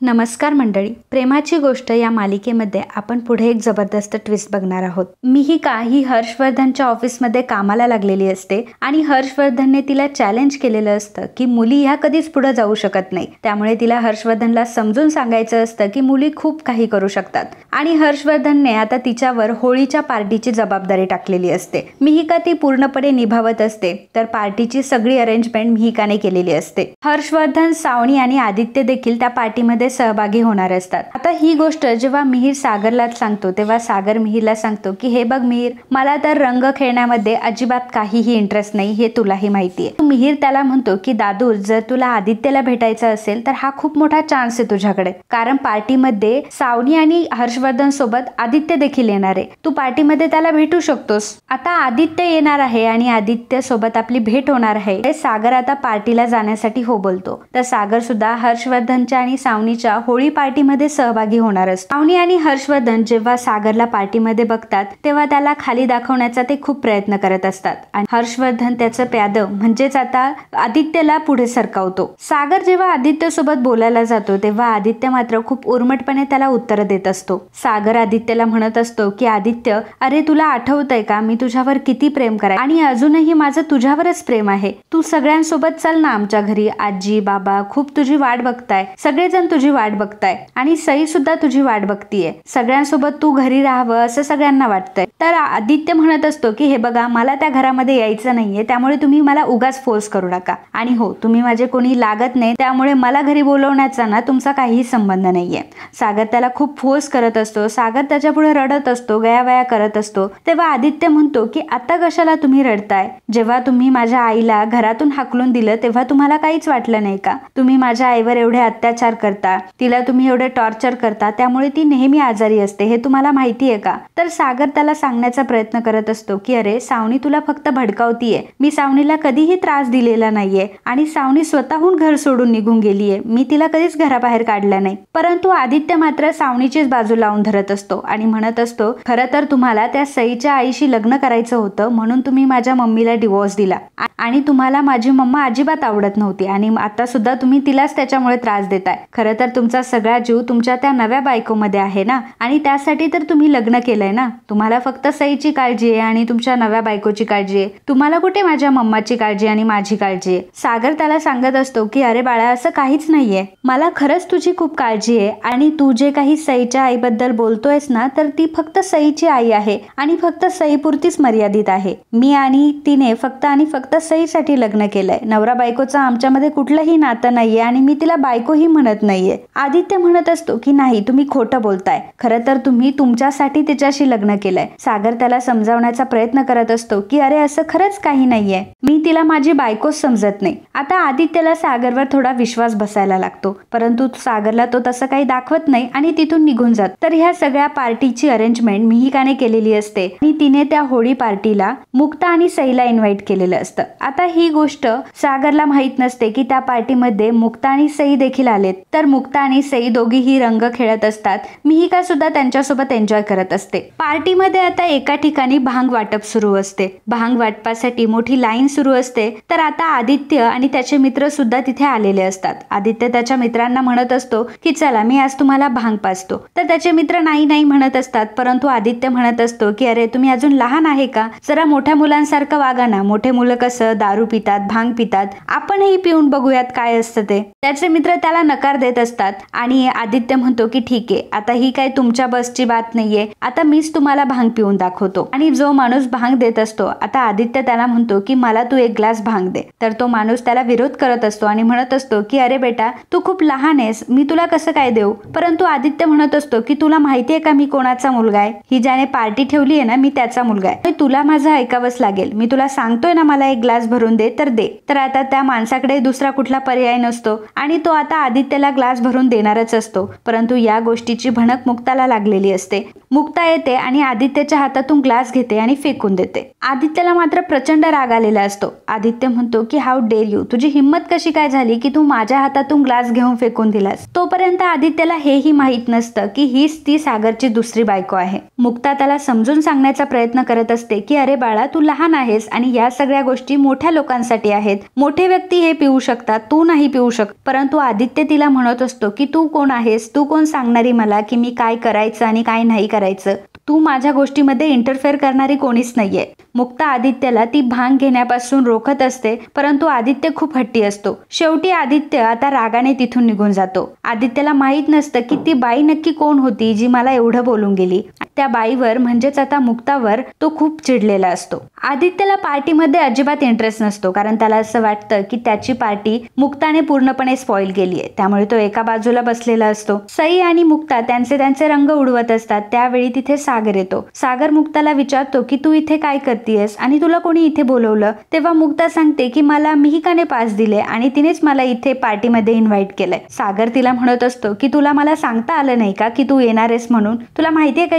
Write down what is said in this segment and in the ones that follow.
नमस्कार मंडळी, प्रेमाची गोष्ट या मालिकेमध्ये आपण पुढे एक जबरदस्त ट्विस्ट बघणार आहोत। मिहिका ही हर्षवर्धनच्या ऑफिसमध्ये कामाला लागलेली असते आणि हर्षवर्धनने तिला चॅलेंज केलेलं असतं की मुली ह्या कधीच पुढे जाऊ शकत नाही। त्यामुळे तिला हर्षवर्धनला समजून सांगायचं असतं की मुली खूप काही करू शकतात आणि हर्षवर्धनने आता तिच्यावर होळीच्या पार्टीची जबाबदारी टाकलेली असते। मिहिका ती पूर्णपणे निभावत असते, तर पार्टीची सगळी अरेंजमेंट मिहिकाने केलेली असते। हर्षवर्धन, सावनी आणि आदित्य देखील त्या पार्टीमध्ये सहभागी होणार असतात। आता ही गोष्ट जेव्हा मिहिर सागरला सांगतो तेव्हा सागर मिहिरला सांगतो की हे बघ मिहिर, मला तर रंग खेळण्यामध्ये अजिबात काहीही इंटरेस्ट नाही, हे तुलाही माहिती आहे। मिहिर त्याला म्हणतो की दादू, जर तुला आदित्यला भेटायचं असेल तर हा खूप मोठा चान्स आहे तुझ्याकडे, कारण पार्टीमध्ये सावनी आणि हर्षवर्धन सोबत आदित्य देखील येणार आहे। तू पार्टीमध्ये त्याला भेटू शकतोस। आता आदित्य येणार आहे आणि आदित्य सोबत आपली भेट होणार आहे। सागर आता पार्टीला जाण्यासाठी हो बोलतो, तर सागर सुद्धा हर्षवर्धनच्या आणि सावनी होळी पार्टीमध्ये सहभागी होणार असतो। सावनी आणि हर्षवर्धन जेव्हा सागरला पार्टीमध्ये बघतात तेव्हा त्याला खाली दाखवण्याचा ते खूप प्रयत्न करत असतात आणि हर्षवर्धन त्याचं प्यादं म्हणजेच आता आदित्यला पुढे सरकावतो। सागर जेव्हा आदित्य सोबत बोलायला जातो तेव्हा आदित्य मात्र खूप उर्मटपणे त्याला उत्तर देत असतो। सागर आदित्यला म्हणत असतो की आदित्य, अरे तुला आठवतंय का मी तुझ्यावर किती प्रेम कराय आणि अजूनही माझं तुझ्यावरच प्रेम आहे। तू सगळ्यांसोबत चल ना आमच्या घरी, आजी बाबा खूप तुझी वाट बघताय, सगळेजण तुझी वाट बघताय आणि सई सुद्धा तुझी वाट बघतीये, सगळ्यांसोबत तू घरी राहावं असं सगळ्यांना वाटतंय। तर आदित्य म्हणत असतो की हे बघा, मला त्या घरामध्ये यायचं नाहीये, त्यामुळे तुम्ही मला उगाच फोर्स करू नका आणि हो, तुम्ही माझे कोणी लागत नाही, त्यामुळे मला घरी बोलवण्याचा ना तुमचा काहीही संबंध नाहीये। सागर त्याला खूप फोर्स करत असतो। सागर त्याच्या पुढे रडत असतो, गयावया करत असतो। तेव्हा आदित्य म्हणतो की आता कशाला तुम्ही रडताय? जेव्हा तुम्ही माझ्या आईला घरातून हाकलून दिलं तेव्हा तुम्हाला काहीच वाटलं नाही का? तुम्ही माझ्या आईवर एवढे अत्याचार करता, तिला तुम्ही एवढे टॉर्चर करता, त्यामुळे ती नेहमी आजारी असते, हे तुम्हाला माहिती आहे का? तर सागर त्याला सांगण्याचा प्रयत्न करत असतो की अरे सावनी तुला फक्त भडकावतीये, मी सावनीला कधीही त्रास दिलेला नाहीये आणि सावनी स्वतःहून घर सोडून निघून गेलीये, मी तिला कधीच घराबाहेर काढलं नाही। परंतु आदित्य मात्र सावनीचीच बाजू लावून धरत असतो आणि म्हणत असतो, खरं तर तुम्हाला त्या सईच्या आईशी लग्न करायचं होतं म्हणून तुम्ही माझ्या मम्मीला डिवोर्स दिला आणि तुम्हाला माझी मम्मा अजिबात आवडत नव्हती आणि आता सुद्धा तुम्ही तिलाच त्याच्यामुळे त्रास देताय। खरं तर तुमचा सगळा जीव तुमच्या त्या नव्या बायकोमध्ये आहे ना, आणि त्यासाठी तर तुम्ही लग्न केलंय ना। तुम्हाला फक्त सईची काळजी आहे आणि तुमच्या नव्या बायकोची काळजी आहे, तुम्हाला कुठे माझ्या मम्माची काळजी आणि माझी काळजी आहे। सागर त्याला सांगत असतो की अरे बाळा, असं काहीच नाहीये, मला खरंच तुझी खूप काळजी आहे आणि तू जे काही सईच्या आईबद्दल बोलतोयस ना, तर ती फक्त सईची आई आहे आणि फक्त सईपुरतीच मर्यादित आहे। मी आणि तिने फक्त आणि फक्त सईसाठी लग्न केलंय, नवरा बायकोचं आमच्यामध्ये कुठलंही नातं नाहीये आणि मी तिला बायकोही म्हणत नाहीये। आदित्य म्हणत असतो की नाही, तुम्ही खोटं बोलताय, खरं तर तुम्ही तुमच्यासाठी तिच्याशी लग्न केलंय। सागर त्याला समजावण्याचा प्रयत्न करत असतो की अरे असं खरंच काही नाहीये, मी तिला माझी बायकोच समजत नाही। आता आदित्यला सागरवर थोडा विश्वास बसायला लागतो, परंतु सागरला तो तसं काही दाखवत नाही आणि तिथून निघून जात। तर ह्या सगळ्या पार्टीची अरेंजमेंट मिहिकाने केलेली असते आणि तिने त्या होळी पार्टीला मुक्ता आणि सईला इन्व्हाइट केलेलं असतं। आता ही गोष्ट सागरला माहित नसते की त्या पार्टीमध्ये मुक्ता आणि सई देखील आलेत। तर मुक्ता आणि सई दोघीही रंग खेळत असतात, मिहिका सुद्धा त्यांच्यासोबत एन्जॉय करत असते। पार्टीमध्ये आता एका ठिकाणी भांग वाटप सुरू असते, भांग वाटपासाठी मोठी लाईन सुरू असते। तर आता आदित्य आणि त्याचे मित्र सुद्धा तिथे आलेले असतात। आदित्य त्याच्या मित्रांना म्हणत असतो की चला मी आज तुम्हाला भांग पाजतो, तर त्याचे मित्र नाही नाही म्हणत असतात, परंतु आदित्य म्हणत असतो की अरे तुम्ही अजून लहान आहे का, जरा मोठ्या मुलांसारखं वागा ना, मोठे मुलं कसं दारू पितात, भांग पितात, आपणही पिऊन बघूयात काय असतं ते। त्याचे मित्र त्याला नकार देत असतात आणि आदित्य म्हणतो की ठीक आहे, आता ही काय तुमच्या बसची बात नाहीये, आता मीच तुम्हाला भांग पिऊन दाखवतो। आणि जो माणूस भांग देत असतो, आता आदित्य त्याला म्हणतो की मला तू एक ग्लास भांग दे। तर तो माणूस त्याला विरोध करत असतो आणि म्हणत असतो की अरे बेटा, तू खूप लहान आहेस, मी तुला कसं काय देऊ? परंतु आदित्य म्हणत असतो की तुला माहितीये का मी कोणाचा मुलगा आहे, ही ज्याने पार्टी ठेवली आहे ना, मी त्याचा मुलगा आहे, तुला माझं ऐकावंच लागेल, मी तुला सांगतोय ना मला एक ग्लास भरून दे तर दे। तर आता त्या माणसाकडे दुसरा कुठला पर्याय नसतो आणि तो आता आदित्यला ग्लास भरून देणारच असतो। परंतु या गोष्टीची भणक मुक्ताला लागलेली असते मुक्ता येते आणि आदित्यच्या हातातून ग्लास घेते आणि फेकून देते. आदित्यला मात्र प्रचंड राग आलेला असतो. आदित्य म्हणतो की हाऊ डेअर यू, तुझी हिंमत कशी काय झाली की तू माझ्या हातातून ग्लास घेऊन फेकून दिलास. तोपर्यंत आदित्यला हेही माहित नसतं की हीच ती सागरची दुसरी बायको आहे. मुक्ता त्याला समजून सांगण्याचा प्रयत्न करत असते की अरे बाळा, तू लहान आहेस आणि या सगळ्या गोष्टी मोठ्या लोकांसाठी आहेत. मोठे व्यक्ती हे पिऊ शकतात, तू नाही पिऊ शकत. परंतु आदित्य तिला म्हणत असतो की तू कोण आहेस, तू कोण सांगणारी मला की मी काय करायचं आणि काय नाही करायचं. तू माझ्या गोष्टीमध्ये इंटरफेअर करणारी कोणीच नाहीये. मुक्ता आदित्यला ती भांग घेण्यापासून रोखत असते, परंतु आदित्य खूप हट्टी असतो. शेवटी आदित्य आता रागाने तिथून निघून जातो. आदित्यला माहित नसतं की ती बाई नक्की कोण होती जी मला एवढं बोलून गेली. त्या बाईवर म्हणजेच आता मुक्तावर तो खूप चिडलेला असतो. आदित्यला पार्टीमध्ये अजिबात इंटरेस्ट नसतो, कारण त्याला असं वाटतं की त्याची पार्टी मुक्ताने पूर्णपणे स्पॉइल केली आहे. त्यामुळे तो एका बाजूला बसलेला असतो. सई आणि मुक्ता त्यांचे रंग उडवत असतात. त्यावेळी तिथे सागर येतो. सागर मुक्ताला विचारतो की तू इथे काय करतेयस आणि तुला कोणी इथे बोलवलं. तेव्हा मुक्ता सांगते की मला मिहिकाने पास दिले आणि तिनेच मला इथे पार्टीमध्ये इन्व्हाइट केलंय. सागर तिला म्हणत असतो की तुला मला सांगता आलं नाही का की तू येणार आहेस म्हणून. तुला माहितीये का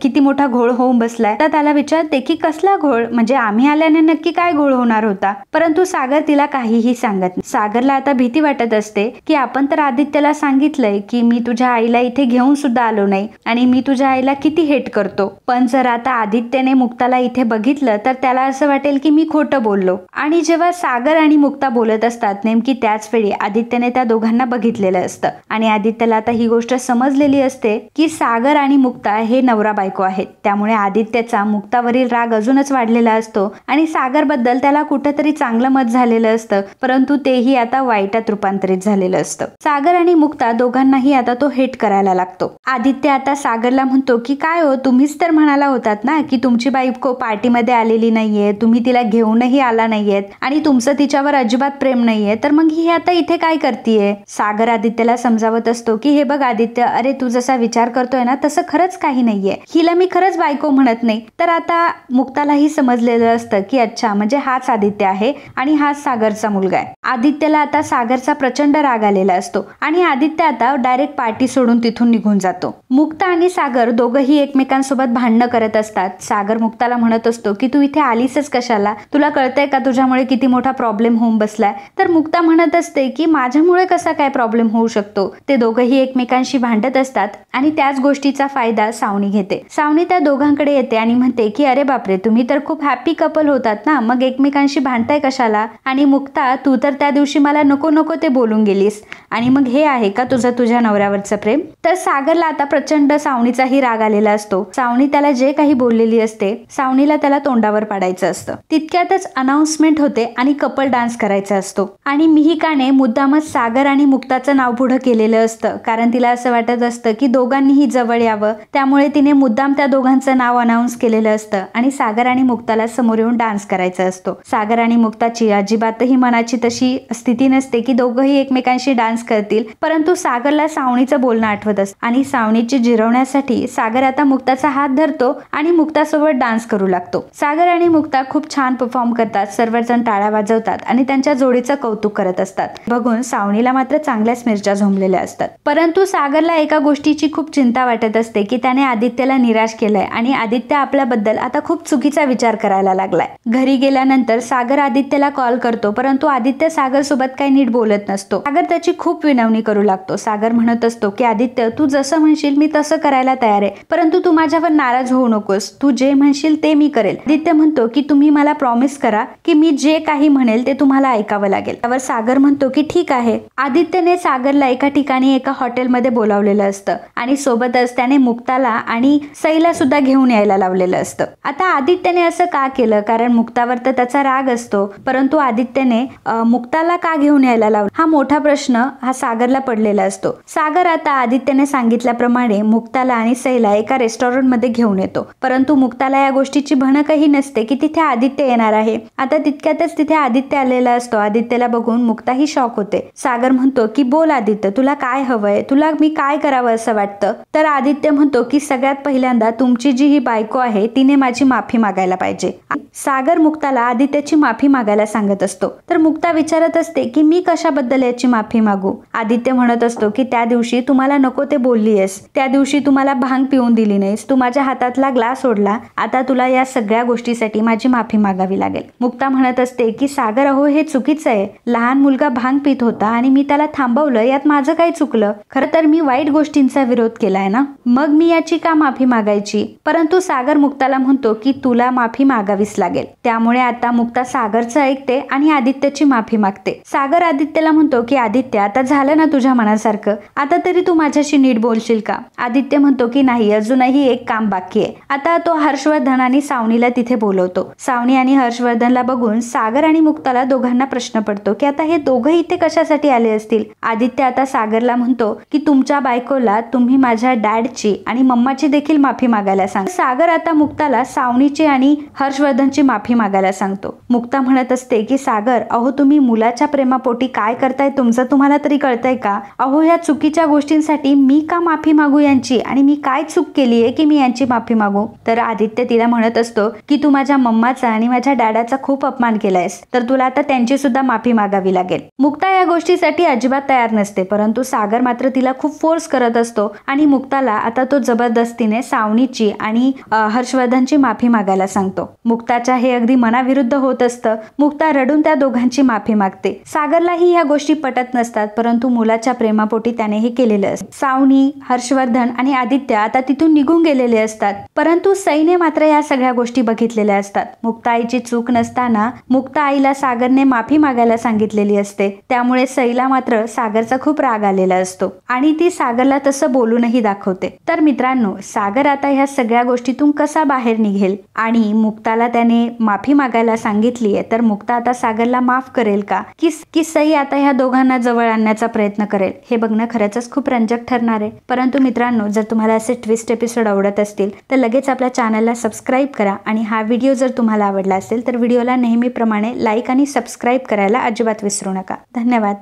किती मोठा घोळ होऊन बसलाय. तर त्याला विचारते की कसला घोळ, म्हणजे आम्ही आल्याने नक्की काय घोळ होणार होता. परंतु सागर तिला काहीही सांगत नाही. सागरला आता भीती वाटत असते की आपण तर आदित्यला सांगितलंय की मी तुझ्या आईला इथे घेऊन सुद्धा आलो नाही आणि मी तुझ्या आईला किती हेट करतो. पण जर आता आदित्यने मुक्ताला इथे बघितलं तर त्याला असं वाटेल की मी खोटं बोललो. आणि जेव्हा सागर आणि मुक्ता बोलत असतात नेमकी त्याच वेळी आदित्यने त्या दोघांना बघितलेलं असतं आणि आदित्यला आता ही गोष्ट समजलेली असते की सागर आणि मुक्ता हे नवरा बायको आहेत. त्यामुळे आदित्यचा मुक्तावरील राग अजूनच वाढलेला असतो आणि सागर बद्दल त्याला कुठेतरी चांगलं मत झालेलं असतं, परंतु तेही आता वाईटात रूपांतरित झालेलं असतं. सागर आणि मुक्ता दोघांनाही आता तो हेट करायला लागतो. आदित्य आता सागरला म्हणतो की काय हो, तुम्हीच तर म्हणाला होतात ना की तुमची बायको पार्टीमध्ये आलेली नाहीये, तुम्ही तिला घेऊनही आला नाहीयेत आणि तुमचं तिच्यावर अजिबात प्रेम नाहीये, तर मग ही आता इथे काय करतीये. सागर आदित्यला समजावत असतो की हे बघ आदित्य, अरे तू जसा विचार करतोय ना तसं खरंच काही नाहीये, हिला मी खरंच बायको म्हणत नाही. तर आता मुक्तालाही समजलेलं असतं की अच्छा, म्हणजे हाच आदित्य आहे आणि हाच सागरचा मुलगा आहे. आदित्यला आता सागरचा प्रचंड राग आलेला असतो आणि आदित्य आता डायरेक्ट पार्टी सोडून तिथून निघून जातो. मुक्ता आणि सागर दोघंही एकमेकांसोबत भांडणं करत असतात. सागर मुक्ताला म्हणत असतो की तू इथे आलीसच कशाला, तुला कळतंय का तुझ्यामुळे किती मोठा प्रॉब्लेम होऊन बसलाय. तर मुक्ता म्हणत असते की माझ्यामुळे कसा काय प्रॉब्लेम होऊ शकतो. ते दोघंही एकमेकांशी भांडत असतात आणि त्याच गोष्टीचा फायदा सावनी घेते. सावनी त्या दोघांकडे येते आणि म्हणते की अरे बापरे, तुम्ही तर खूप हॅपी कपल होतात ना, मग एकमेकांशी भांडताय कशाला. आणि मुक्ता, तू तर त्या दिवशी मला नको नको ते बोलून गेलीस आणि मग हे आहे का तुझं तुझ्या नवऱ्यावरचं प्रेम. तर सागरला आता प्रचंड सावनीचाही राग आलेला असतो. सावनी त्याला जे काही बोललेली असते, सावनीला त्याला तोंडावर पाडायचं असतं. तितक्यातच अनाउन्समेंट होते आणि कपल डान्स करायचा असतो आणि मिहिकाने मुद्दामच सागर आणि मुक्ताचं नाव पुढं केलेलं असतं, कारण तिला असं वाटत असतं की दोघांनीही जवळ यावं. त्यामुळे तिने मुद्दाम त्या दोघांचं नाव अनाउन्स केलेलं असतं आणि सागर आणि मुक्ताला समोर येऊन डान्स करायचा असतो. सागर आणि मुक्ताची अजिबातही मनाची तशी स्थिती नसते की दोघंही एकमेकांशी डान्स करतील, परंतु सागरला सावनीचं बोलणं आठवत असतं आणि सावनीची जिरवण्यासाठी सागर आता मुक्ताचा हात धरतो आणि मुक्तासोबत डान्स करू लागतो. सागर आणि मुक्ता खूप छान परफॉर्म करतात. सर्वजण टाळ्या वाजवतात आणि त्यांच्या जोडीचं कौतुक करत असतात. बघून सावनीला मात्र चांगल्याच मिरच्या झोंबलेल्या असतात. परंतु सागरला एका गोष्टीची खूप चिंता वाटत असते की त्याने आदित्यला निराश केलंय आणि आदित्य आपल्याबद्दल आता खूप चुकीचा विचार करायला लागलाय. घरी गेल्यानंतर सागर आदित्यला कॉल करतो, परंतु आदित्य सागर सोबत काही नीट बोलत नसतो. सागर त्याची खूप विनवणी करू लागतो. सागर म्हणत असतो की आदित्य, तू जसं म्हणशील मी तसं करायला तयार आहे, परंतु तू माझ्यावर नाराज होऊ नकोस, तू जे म्हणशील ते मी करेल. आदित्य म्हणतो की तुम्ही मला प्रॉमिस करा की मी जे काही म्हणेल ते तुम्हाला ऐकावं लागेल. त्यावर सागर म्हणतो की ठीक आहे. आदित्यने सागरला एका ठिकाणी एका हॉटेलमध्ये बोलावलेलं असतं आणि सोबतच त्याने मुक्ताला आणि सईला सुद्धा घेऊन यायला लावलेलं असतं. आता आदित्यने असं का केलं, कारण मुक्तावर तर त्याचा राग असतो, परंतु आदित्यने मुक्ताला का घेऊन यायला लावलं हा मोठा प्रश्न हा सागरला पडलेला असतो. सागर आता आदित्यने सांगितल्याप्रमाणे मुक्ताला आणि सईला एका रेस्टॉरंटमध्ये घेऊन येतो, परंतु मुक्ताला या गोष्टीची भनकही नसते की तिथे आदित्य येणार आहे. आता तितक्यातच तिथे आदित्य आलेला असतो. आदित्यला बघून मुक्ताही शॉक होते. सागर म्हणतो की बोल आदित्य, तुला काय हवंय, तुला मी काय करावं असं वाटतं. तर आदित्य म्हणतो की सगळ्यात पहिल्यांदा तुमची जी ही बायको आहे तिने माझी माफी मागायला पाहिजे. सागर मुक्ताला आदित्यची माफी मागायला सांगत असतो. तर मुक्ता विचारत असते की मी कशाबद्दल याची माफी मागू. आदित्य म्हणत असतो की त्या दिवशी तुम्हाला नको ते बोललीयस, त्या दिवशी तुम्हाला भांग पिऊन दिली नाहीस, तू माझ्या हातातला ग्लास ओढला, आता तुला या सगळ्या गोष्टीसाठी माझी माफी मागावी लागेल. मुक्ता म्हणत असते की सागर अहो हे चुकीचं आहे, लहान मुलगा भांग पित होता आणि मी त्याला थांबवलं, यात माझं काय चुकलं? खरं तर मी वाईट गोष्टींचा विरोध केलाय ना, मग मी याची का माफी मागायची? परंतु सागर मुक्ताला म्हणतो की तुला माफी मागावीच लागेल. त्यामुळे आता मुक्ता सागरचं ऐकते आणि आदित्यची माफी मागते. सागर आदित्यला म्हणतो की आदित्य आता झालं ना तुझ्या मनासारखं, आता तरी तू माझ्याशी नीट बोलशील का? आदित्य म्हणतो की नाही, अजूनही एक काम बाकी आहे. आता तो हर्षवर्धन आणि सावनीला तिथे बोलवतो. सावनी आणि हर्षवर्धनला बघून सागर आणि मुक्ताला दोघांना प्रश्न पडतो की आता हे दोघं इथे कशासाठी आले असतील. आदित्य आता सागरला म्हणतो की तुमच्या बायकोला तुम्ही माझ्या डॅडची आणि मम्माची देखील माफी मागायला सांग. सागर आता मुक्ताला सावनीची आणि हर्षवर्धनची माफी मागायला सांगतो. मुक्ता म्हणत असते की सागर अहो तुम्ही मुलाच्या प्रेमापोटी काय करताय तुमचं तुम्हाला तरी कळतंय का? अहो ह्या चुकीच्या गोष्टींसाठी मी का माफी मागू यांची, आणि मी काय चूक केली आहे की मी यांची माफी मागू? तर आदित्य तिला म्हणत असतो की तू माझ्या मम्माचा आणि माझ्या डॅडाचा खूप अपमान केलायस, तर तुला आता त्यांची सुद्धा माफी मागावी लागेल. मुक्ता या गोष्टीसाठी अजिबात तयार नसते, परंतु सागर मात्र तिला खूप फोर्स करत असतो आणि मुक्ताला आता तो जबरदस्तीने सावनीची आणि हर्षवर्धनची माफी मागायला सांगतो. मुक्ताच्या हे अगदी मनाविरुद्ध होत असतं. मुक्ता रडून त्या दोघांची माफी मागते. सागरलाही ह्या गोष्टी पटत नसतात, परंतु मुलाच्या प्रेमापोटी त्याने हे केलेलं असतं. सावनी, हर्षवर्धन आणि आदित्य आता तिथून निघून गेलेले असतात, परंतु सईने मात्र या सगळ्या गोष्टी बघितलेल्या असतात. मुक्ता आईची चूक नसताना मुक्ता आईला सागरने माफी मागायला सांगितलेली असते. त्यामुळे सईला मात्र सागरचा खूप राग आलेला असतो आणि ती सागरला तसं बोलूनही दाखवते. तर मित्रांनो, सागर आता ह्या सगळ्या गोष्टीतून कसा बाहेर निघेल आणि मुक्ताला त्याने माफी मागायला सांगितली आहे, तर मुक्ता आता सागरला माफ करेल का, की सई आता ह्या दोघांना जवळ आणण्याचा प्रयत्न करेल, हे बघणं खरंच खूप रंजक ठरणार आहे. परंतु मित्रांनो, जर तुम्हाला असे ट्विस्ट एपिसोड आवडत असतील तर लगेच आपल्या चॅनलला सबस्क्राईब करा आणि हा व्हिडिओ जर तुम्हाला आवडला असेल तर व्हिडिओला नेहमीप्रमाणे लाईक आणि सबस्क्राईब करायला अजिबात विसरू नका. धन्यवाद.